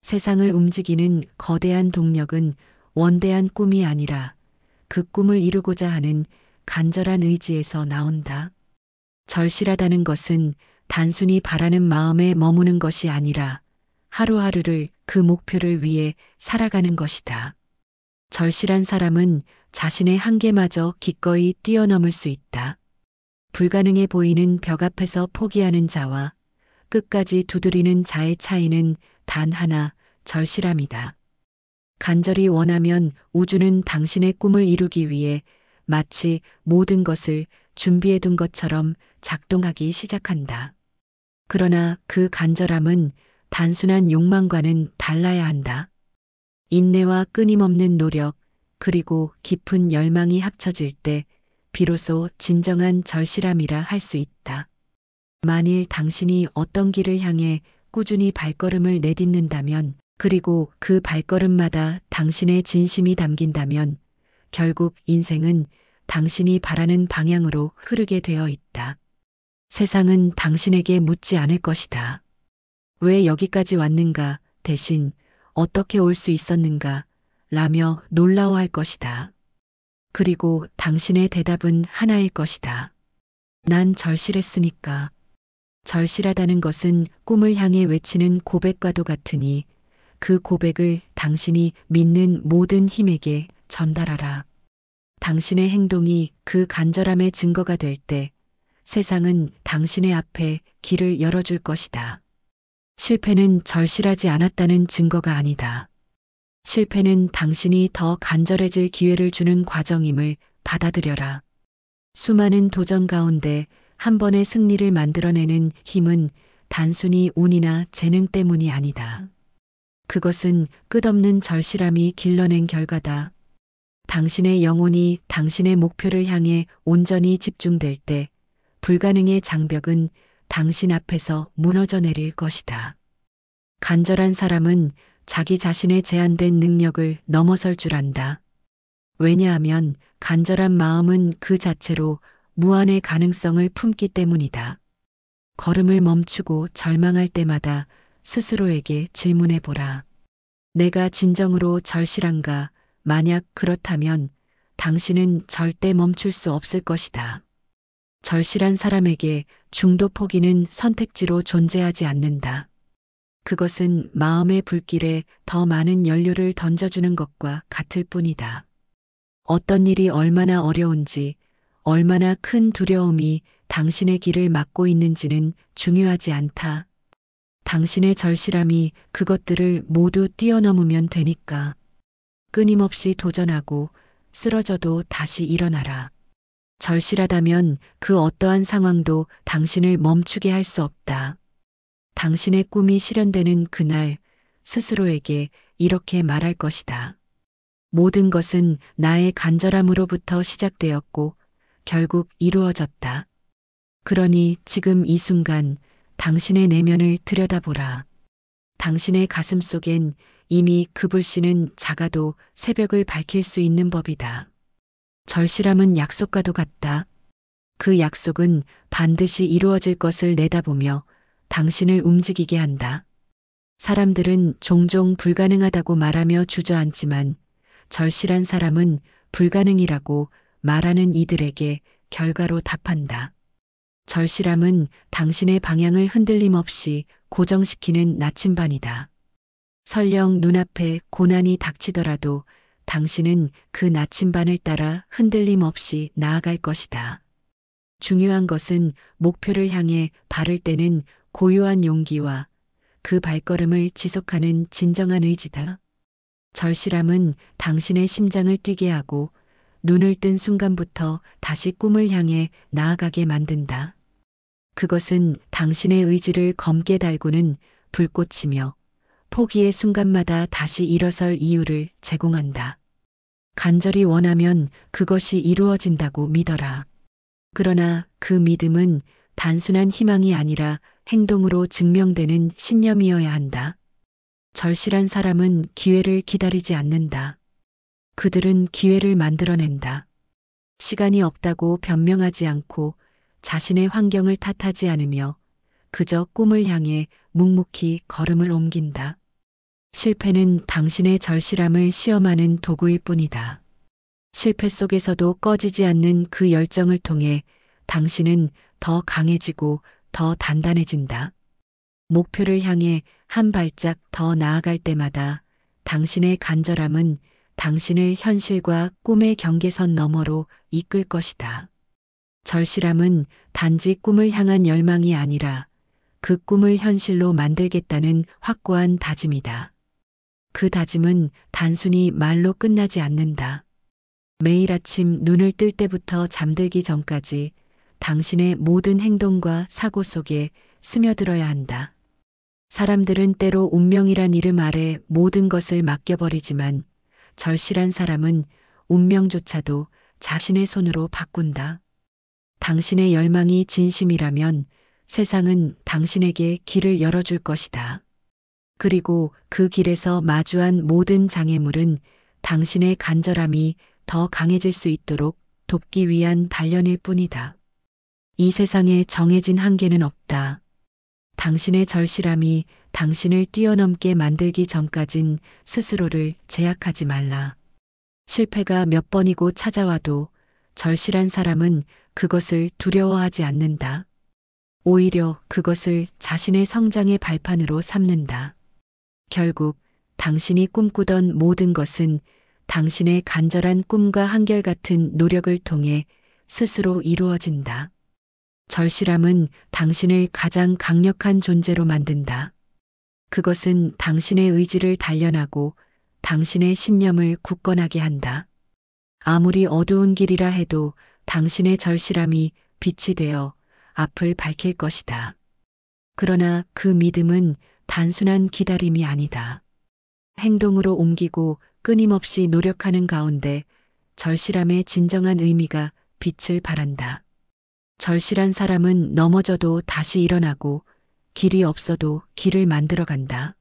세상을 움직이는 거대한 동력은 원대한 꿈이 아니라 그 꿈을 이루고자 하는 간절한 의지에서 나온다. 절실하다는 것은 단순히 바라는 마음에 머무는 것이 아니라 하루하루를 그 목표를 위해 살아가는 것이다. 절실한 사람은 자신의 한계마저 기꺼이 뛰어넘을 수 있다. 불가능해 보이는 벽 앞에서 포기하는 자와 끝까지 두드리는 자의 차이는 단 하나, 절실함이다. 간절히 원하면 우주는 당신의 꿈을 이루기 위해 마치 모든 것을 준비해둔 것처럼 작동하기 시작한다. 그러나 그 간절함은 단순한 욕망과는 달라야 한다. 인내와 끊임없는 노력, 그리고 깊은 열망이 합쳐질 때 비로소 진정한 절실함이라 할 수 있다. 만일 당신이 어떤 길을 향해 꾸준히 발걸음을 내딛는다면, 그리고 그 발걸음마다 당신의 진심이 담긴다면, 결국 인생은 당신이 바라는 방향으로 흐르게 되어 있다. 세상은 당신에게 묻지 않을 것이다. 왜 여기까지 왔는가, 대신 어떻게 올 수 있었는가, 라며 놀라워할 것이다. 그리고 당신의 대답은 하나일 것이다. 난 절실했으니까. 절실하다는 것은 꿈을 향해 외치는 고백과도 같으니 그 고백을 당신이 믿는 모든 힘에게 전달하라. 당신의 행동이 그 간절함의 증거가 될 때 세상은 당신의 앞에 길을 열어줄 것이다. 실패는 절실하지 않았다는 증거가 아니다. 실패는 당신이 더 간절해질 기회를 주는 과정임을 받아들여라. 수많은 도전 가운데 한 번의 승리를 만들어내는 힘은 단순히 운이나 재능 때문이 아니다. 그것은 끝없는 절실함이 길러낸 결과다. 당신의 영혼이 당신의 목표를 향해 온전히 집중될 때 불가능의 장벽은 당신 앞에서 무너져 내릴 것이다. 간절한 사람은 자기 자신의 제한된 능력을 넘어설 줄 안다. 왜냐하면 간절한 마음은 그 자체로 무한의 가능성을 품기 때문이다. 걸음을 멈추고 절망할 때마다 스스로에게 질문해 보라. 내가 진정으로 절실한가? 만약 그렇다면 당신은 절대 멈출 수 없을 것이다. 절실한 사람에게 중도 포기는 선택지로 존재하지 않는다. 그것은 마음의 불길에 더 많은 연료를 던져주는 것과 같을 뿐이다. 어떤 일이 얼마나 어려운지, 얼마나 큰 두려움이 당신의 길을 막고 있는지는 중요하지 않다. 당신의 절실함이 그것들을 모두 뛰어넘으면 되니까. 끊임없이 도전하고 쓰러져도 다시 일어나라. 절실하다면 그 어떠한 상황도 당신을 멈추게 할 수 없다. 당신의 꿈이 실현되는 그날 스스로에게 이렇게 말할 것이다. 모든 것은 나의 간절함으로부터 시작되었고 결국 이루어졌다. 그러니 지금 이 순간 당신의 내면을 들여다보라. 당신의 가슴 속엔 이미 그 불씨는 작아도 새벽을 밝힐 수 있는 법이다. 절실함은 약속과도 같다. 그 약속은 반드시 이루어질 것을 내다보며 당신을 움직이게 한다. 사람들은 종종 불가능하다고 말하며 주저앉지만 절실한 사람은 불가능이라고 말하는 이들에게 결과로 답한다. 절실함은 당신의 방향을 흔들림 없이 고정시키는 나침반이다. 설령 눈앞에 고난이 닥치더라도 당신은 그 나침반을 따라 흔들림 없이 나아갈 것이다. 중요한 것은 목표를 향해 발을 떼는 고요한 용기와 그 발걸음을 지속하는 진정한 의지다. 절실함은 당신의 심장을 뛰게 하고 눈을 뜬 순간부터 다시 꿈을 향해 나아가게 만든다. 그것은 당신의 의지를 검게 달구는 불꽃이며 포기의 순간마다 다시 일어설 이유를 제공한다. 간절히 원하면 그것이 이루어진다고 믿어라. 그러나 그 믿음은 단순한 희망이 아니라 행동으로 증명되는 신념이어야 한다. 절실한 사람은 기회를 기다리지 않는다. 그들은 기회를 만들어낸다. 시간이 없다고 변명하지 않고 자신의 환경을 탓하지 않으며 그저 꿈을 향해 묵묵히 걸음을 옮긴다. 실패는 당신의 절실함을 시험하는 도구일 뿐이다. 실패 속에서도 꺼지지 않는 그 열정을 통해 당신은 더 강해지고 더 단단해진다. 목표를 향해 한 발짝 더 나아갈 때마다 당신의 간절함은 당신을 현실과 꿈의 경계선 너머로 이끌 것이다. 절실함은 단지 꿈을 향한 열망이 아니라 그 꿈을 현실로 만들겠다는 확고한 다짐이다. 그 다짐은 단순히 말로 끝나지 않는다. 매일 아침 눈을 뜰 때부터 잠들기 전까지 당신의 모든 행동과 사고 속에 스며들어야 한다. 사람들은 때로 운명이란 이름 아래 모든 것을 맡겨버리지만 절실한 사람은 운명조차도 자신의 손으로 바꾼다. 당신의 열망이 진심이라면 세상은 당신에게 길을 열어줄 것이다. 그리고 그 길에서 마주한 모든 장애물은 당신의 간절함이 더 강해질 수 있도록 돕기 위한 단련일 뿐이다. 이 세상에 정해진 한계는 없다. 당신의 절실함이 당신을 뛰어넘게 만들기 전까진 스스로를 제약하지 말라. 실패가 몇 번이고 찾아와도 절실한 사람은 그것을 두려워하지 않는다. 오히려 그것을 자신의 성장의 발판으로 삼는다. 결국 당신이 꿈꾸던 모든 것은 당신의 간절한 꿈과 한결같은 노력을 통해 스스로 이루어진다. 절실함은 당신을 가장 강력한 존재로 만든다. 그것은 당신의 의지를 단련하고 당신의 신념을 굳건하게 한다. 아무리 어두운 길이라 해도 당신의 절실함이 빛이 되어 앞을 밝힐 것이다. 그러나 그 믿음은 단순한 기다림이 아니다. 행동으로 옮기고 끊임없이 노력하는 가운데 절실함의 진정한 의미가 빛을 발한다. 절실한 사람은 넘어져도 다시 일어나고 길이 없어도 길을 만들어 간다.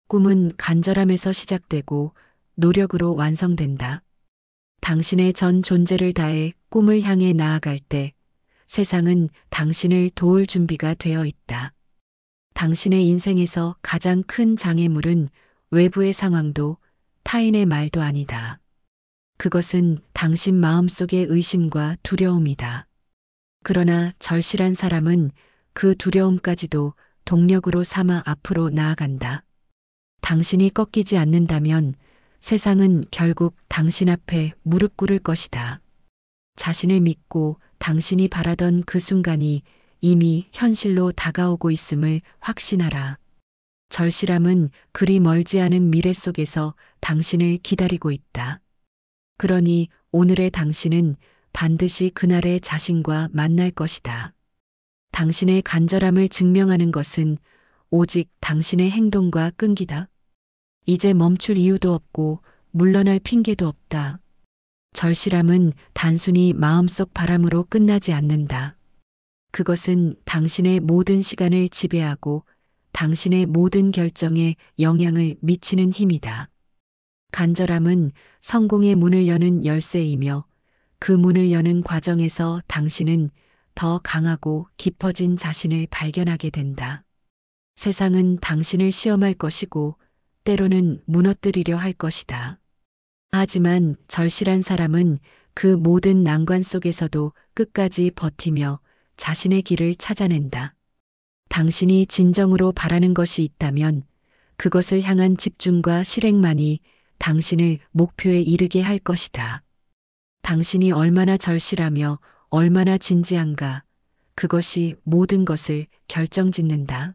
꿈은 간절함에서 시작되고 노력으로 완성된다. 당신의 전 존재를 다해 꿈을 향해 나아갈 때 세상은 당신을 도울 준비가 되어 있다. 당신의 인생에서 가장 큰 장애물은 외부의 상황도 타인의 말도 아니다. 그것은 당신 마음속의 의심과 두려움이다. 그러나 절실한 사람은 그 두려움까지도 동력으로 삼아 앞으로 나아간다. 당신이 꺾이지 않는다면 세상은 결국 당신 앞에 무릎 꿇을 것이다. 자신을 믿고 당신이 바라던 그 순간이 이미 현실로 다가오고 있음을 확신하라. 절실함은 그리 멀지 않은 미래 속에서 당신을 기다리고 있다. 그러니 오늘의 당신은 반드시 그날의 자신과 만날 것이다. 당신의 간절함을 증명하는 것은 오직 당신의 행동과 끈기다. 이제 멈출 이유도 없고 물러날 핑계도 없다. 절실함은 단순히 마음속 바람으로 끝나지 않는다. 그것은 당신의 모든 시간을 지배하고 당신의 모든 결정에 영향을 미치는 힘이다. 간절함은 성공의 문을 여는 열쇠이며 그 문을 여는 과정에서 당신은 더 강하고 깊어진 자신을 발견하게 된다. 세상은 당신을 시험할 것이고 때로는 무너뜨리려 할 것이다. 하지만 절실한 사람은 그 모든 난관 속에서도 끝까지 버티며 자신의 길을 찾아낸다. 당신이 진정으로 바라는 것이 있다면 그것을 향한 집중과 실행만이 당신을 목표에 이르게 할 것이다. 당신이 얼마나 절실하며 얼마나 진지한가, 그것이 모든 것을 결정짓는다.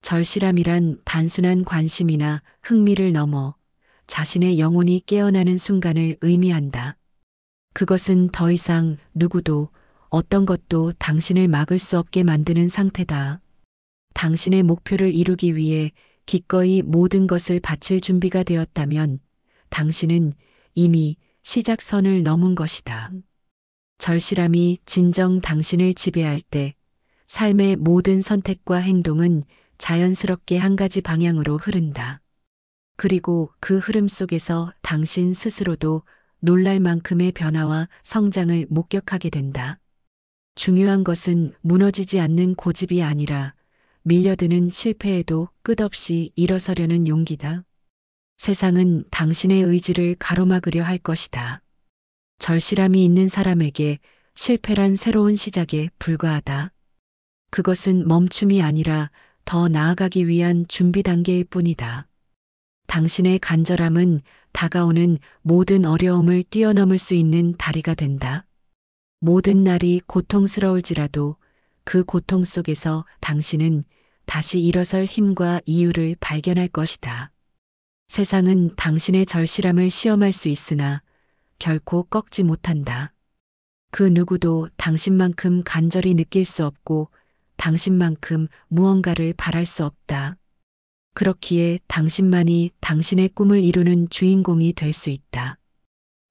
절실함이란 단순한 관심이나 흥미를 넘어 자신의 영혼이 깨어나는 순간을 의미한다. 그것은 더 이상 누구도 어떤 것도 당신을 막을 수 없게 만드는 상태다. 당신의 목표를 이루기 위해 기꺼이 모든 것을 바칠 준비가 되었다면 당신은 이미 시작선을 넘은 것이다. 절실함이 진정 당신을 지배할 때 삶의 모든 선택과 행동은 자연스럽게 한 가지 방향으로 흐른다. 그리고 그 흐름 속에서 당신 스스로도 놀랄 만큼의 변화와 성장을 목격하게 된다. 중요한 것은 무너지지 않는 고집이 아니라 밀려드는 실패에도 끝없이 일어서려는 용기다. 세상은 당신의 의지를 가로막으려 할 것이다. 절실함이 있는 사람에게 실패란 새로운 시작에 불과하다. 그것은 멈춤이 아니라 더 나아가기 위한 준비 단계일 뿐이다. 당신의 간절함은 다가오는 모든 어려움을 뛰어넘을 수 있는 다리가 된다. 모든 날이 고통스러울지라도 그 고통 속에서 당신은 다시 일어설 힘과 이유를 발견할 것이다. 세상은 당신의 절실함을 시험할 수 있으나 결코 꺾지 못한다. 그 누구도 당신만큼 간절히 느낄 수 없고 당신만큼 무언가를 바랄 수 없다. 그렇기에 당신만이 당신의 꿈을 이루는 주인공이 될 수 있다.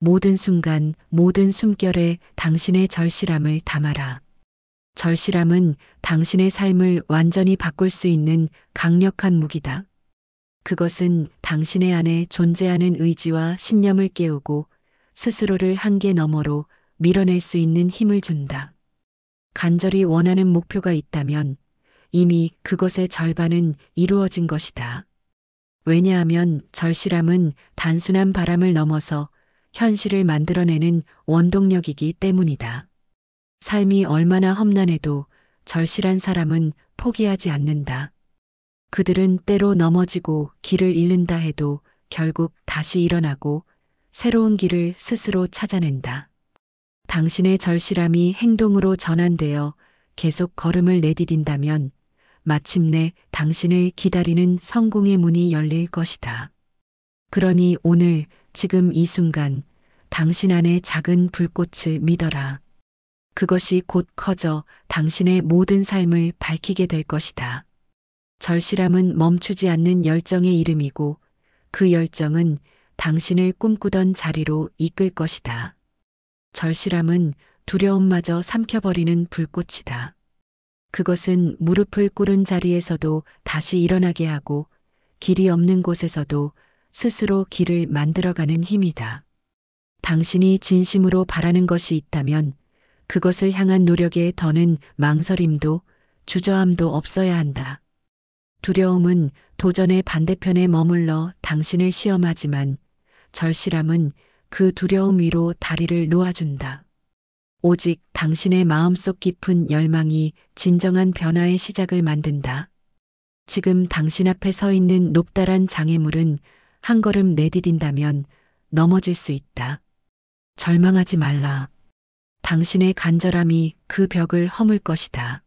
모든 순간, 모든 숨결에 당신의 절실함을 담아라. 절실함은 당신의 삶을 완전히 바꿀 수 있는 강력한 무기다. 그것은 당신의 안에 존재하는 의지와 신념을 깨우고 스스로를 한계 너머로 밀어낼 수 있는 힘을 준다. 간절히 원하는 목표가 있다면 이미 그것의 절반은 이루어진 것이다. 왜냐하면 절실함은 단순한 바람을 넘어서 현실을 만들어내는 원동력이기 때문이다. 삶이 얼마나 험난해도 절실한 사람은 포기하지 않는다. 그들은 때로 넘어지고 길을 잃는다 해도 결국 다시 일어나고 새로운 길을 스스로 찾아낸다. 당신의 절실함이 행동으로 전환되어 계속 걸음을 내디딘다면 마침내 당신을 기다리는 성공의 문이 열릴 것이다. 그러니 오늘 지금 이 순간 당신 안의 작은 불꽃을 믿어라. 그것이 곧 커져 당신의 모든 삶을 밝히게 될 것이다. 절실함은 멈추지 않는 열정의 이름이고 그 열정은 당신을 꿈꾸던 자리로 이끌 것이다. 절실함은 두려움마저 삼켜버리는 불꽃이다. 그것은 무릎을 꿇은 자리에서도 다시 일어나게 하고 길이 없는 곳에서도 스스로 길을 만들어가는 힘이다. 당신이 진심으로 바라는 것이 있다면 그것을 향한 노력에 더는 망설임도 주저함도 없어야 한다. 두려움은 도전의 반대편에 머물러 당신을 시험하지만 절실함은 그 두려움 위로 다리를 놓아준다. 오직 당신의 마음속 깊은 열망이 진정한 변화의 시작을 만든다. 지금 당신 앞에 서 있는 높다란 장애물은 한 걸음 내디딘다면 넘어질 수 있다. 절망하지 말라. 당신의 간절함이 그 벽을 허물 것이다.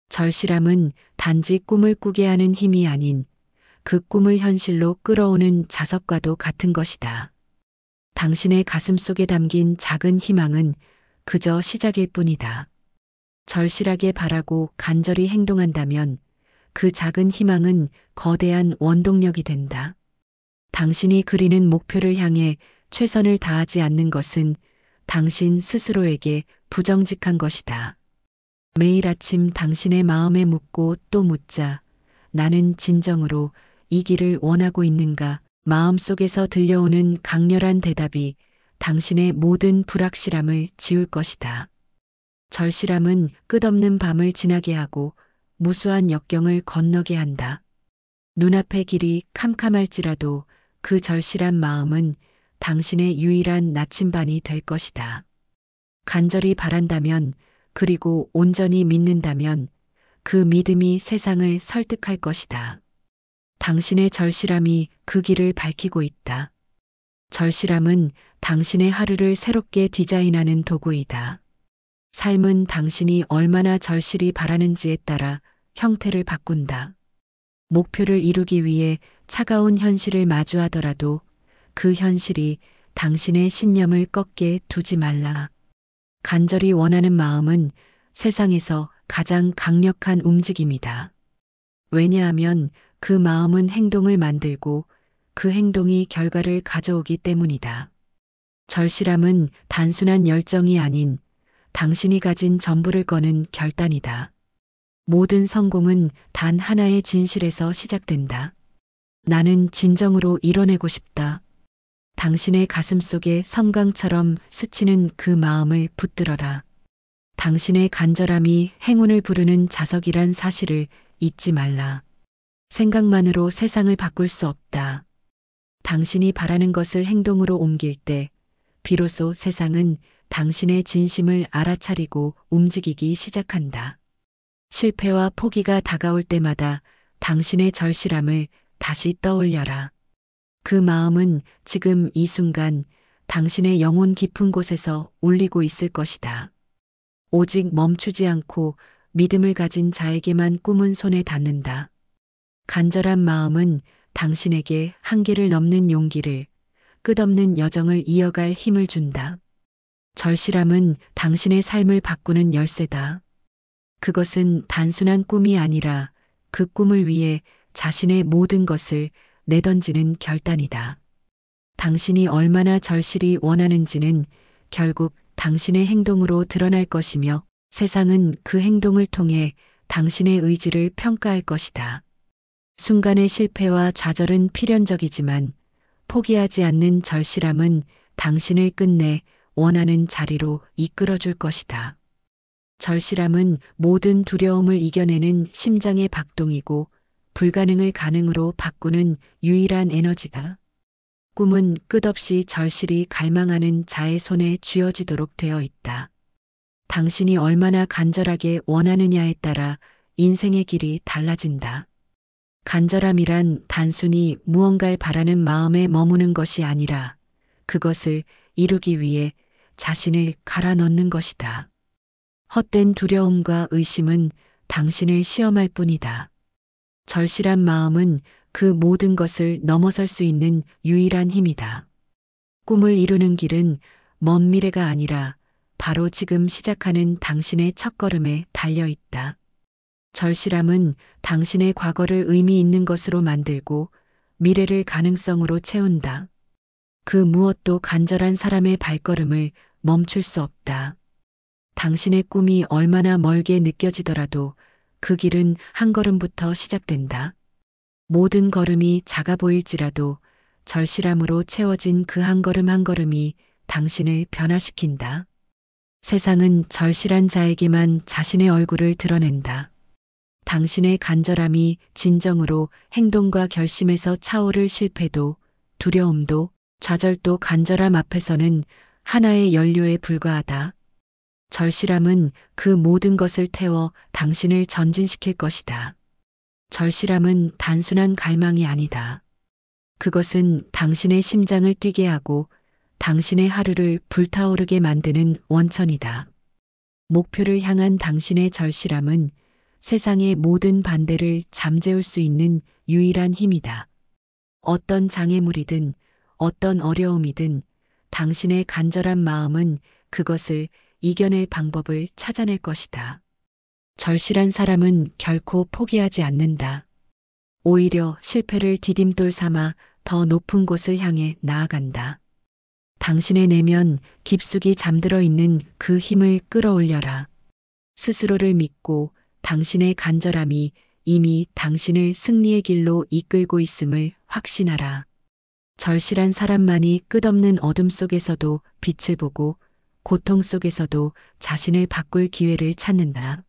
절실함은 단지 꿈을 꾸게 하는 힘이 아닌 그 꿈을 현실로 끌어오는 자석과도 같은 것이다. 당신의 가슴 속에 담긴 작은 희망은 그저 시작일 뿐이다. 절실하게 바라고 간절히 행동한다면 그 작은 희망은 거대한 원동력이 된다. 당신이 그리는 목표를 향해 최선을 다하지 않는 것은 당신 스스로에게 부정직한 것이다. 매일 아침 당신의 마음에 묻고 또 묻자. 나는 진정으로 이 길을 원하고 있는가? 마음속에서 들려오는 강렬한 대답이 당신의 모든 불확실함을 지울 것이다. 절실함은 끝없는 밤을 지나게 하고 무수한 역경을 건너게 한다. 눈앞의 길이 캄캄할지라도 그 절실한 마음은 당신의 유일한 나침반이 될 것이다. 간절히 바란다면 그리고 온전히 믿는다면 그 믿음이 세상을 설득할 것이다. 당신의 절실함이 그 길을 밝히고 있다. 절실함은 당신의 하루를 새롭게 디자인하는 도구이다. 삶은 당신이 얼마나 절실히 바라는지에 따라 형태를 바꾼다. 목표를 이루기 위해 차가운 현실을 마주하더라도 그 현실이 당신의 신념을 꺾게 두지 말라. 간절히 원하는 마음은 세상에서 가장 강력한 움직임이다. 왜냐하면 그 마음은 행동을 만들고 그 행동이 결과를 가져오기 때문이다. 절실함은 단순한 열정이 아닌 당신이 가진 전부를 거는 결단이다. 모든 성공은 단 하나의 진실에서 시작된다. 나는 진정으로 이뤄내고 싶다. 당신의 가슴 속에 섬광처럼 스치는 그 마음을 붙들어라. 당신의 간절함이 행운을 부르는 자석이란 사실을 잊지 말라. 생각만으로 세상을 바꿀 수 없다. 당신이 바라는 것을 행동으로 옮길 때 비로소 세상은 당신의 진심을 알아차리고 움직이기 시작한다. 실패와 포기가 다가올 때마다 당신의 절실함을 다시 떠올려라. 그 마음은 지금 이 순간 당신의 영혼 깊은 곳에서 울리고 있을 것이다. 오직 멈추지 않고 믿음을 가진 자에게만 꿈은 손에 닿는다. 간절한 마음은 당신에게 한계를 넘는 용기를, 끝없는 여정을 이어갈 힘을 준다. 절실함은 당신의 삶을 바꾸는 열쇠다. 그것은 단순한 꿈이 아니라 그 꿈을 위해 자신의 모든 것을 내던지는 결단이다. 당신이 얼마나 절실히 원하는지는 결국 당신의 행동으로 드러날 것이며 세상은 그 행동을 통해 당신의 의지를 평가할 것이다. 순간의 실패와 좌절은 필연적이지만 포기하지 않는 절실함은 당신을 끝내 원하는 자리로 이끌어줄 것이다. 절실함은 모든 두려움을 이겨내는 심장의 박동이고 불가능을 가능으로 바꾸는 유일한 에너지다. 꿈은 끝없이 절실히 갈망하는 자의 손에 쥐어지도록 되어 있다. 당신이 얼마나 간절하게 원하느냐에 따라 인생의 길이 달라진다. 간절함이란 단순히 무언가를 바라는 마음에 머무는 것이 아니라 그것을 이루기 위해 자신을 갈아 넣는 것이다. 헛된 두려움과 의심은 당신을 시험할 뿐이다. 절실한 마음은 그 모든 것을 넘어설 수 있는 유일한 힘이다. 꿈을 이루는 길은 먼 미래가 아니라 바로 지금 시작하는 당신의 첫걸음에 달려 있다. 절실함은 당신의 과거를 의미 있는 것으로 만들고 미래를 가능성으로 채운다. 그 무엇도 간절한 사람의 발걸음을 멈출 수 없다. 당신의 꿈이 얼마나 멀게 느껴지더라도 그 길은 한 걸음부터 시작된다. 모든 걸음이 작아 보일지라도 절실함으로 채워진 그 한 걸음 한 걸음이 당신을 변화시킨다. 세상은 절실한 자에게만 자신의 얼굴을 드러낸다. 당신의 간절함이 진정으로 행동과 결심에서 차오를 실패도, 두려움도, 좌절도 간절함 앞에서는 하나의 연료에 불과하다. 절실함은 그 모든 것을 태워 당신을 전진시킬 것이다. 절실함은 단순한 갈망이 아니다. 그것은 당신의 심장을 뛰게 하고 당신의 하루를 불타오르게 만드는 원천이다. 목표를 향한 당신의 절실함은 세상의 모든 반대를 잠재울 수 있는 유일한 힘이다. 어떤 장애물이든 어떤 어려움이든 당신의 간절한 마음은 그것을 이겨낼 방법을 찾아낼 것이다. 절실한 사람은 결코 포기하지 않는다. 오히려 실패를 디딤돌 삼아 더 높은 곳을 향해 나아간다. 당신의 내면 깊숙이 잠들어 있는 그 힘을 끌어올려라. 스스로를 믿고 당신의 간절함이 이미 당신을 승리의 길로 이끌고 있음을 확신하라. 절실한 사람만이 끝없는 어둠 속에서도 빛을 보고 고통 속에서도 자신을 바꿀 기회를 찾는다.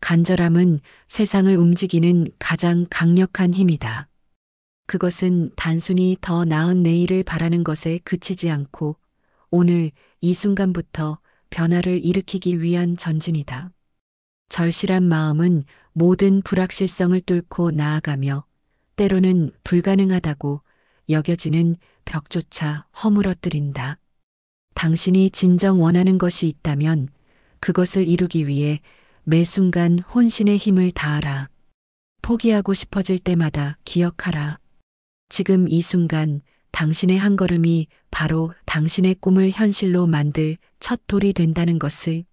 간절함은 세상을 움직이는 가장 강력한 힘이다. 그것은 단순히 더 나은 내일을 바라는 것에 그치지 않고 오늘 이 순간부터 변화를 일으키기 위한 전진이다. 절실한 마음은 모든 불확실성을 뚫고 나아가며 때로는 불가능하다고 여겨지는 벽조차 허물어뜨린다. 당신이 진정 원하는 것이 있다면 그것을 이루기 위해 매 순간 혼신의 힘을 다하라. 포기하고 싶어질 때마다 기억하라. 지금 이 순간 당신의 한 걸음이 바로 당신의 꿈을 현실로 만들 첫 돌이 된다는 것을.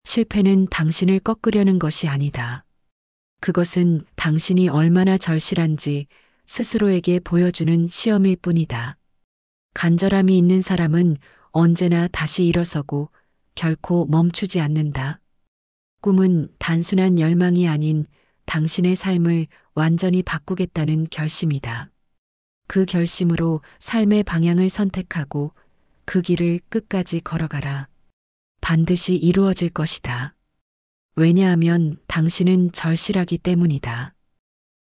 실패는 당신을 꺾으려는 것이 아니다. 그것은 당신이 얼마나 절실한지 스스로에게 보여주는 시험일 뿐이다. 간절함이 있는 사람은 언제나 다시 일어서고 결코 멈추지 않는다. 꿈은 단순한 열망이 아닌 당신의 삶을 완전히 바꾸겠다는 결심이다. 그 결심으로 삶의 방향을 선택하고 그 길을 끝까지 걸어가라. 반드시 이루어질 것이다. 왜냐하면 당신은 절실하기 때문이다.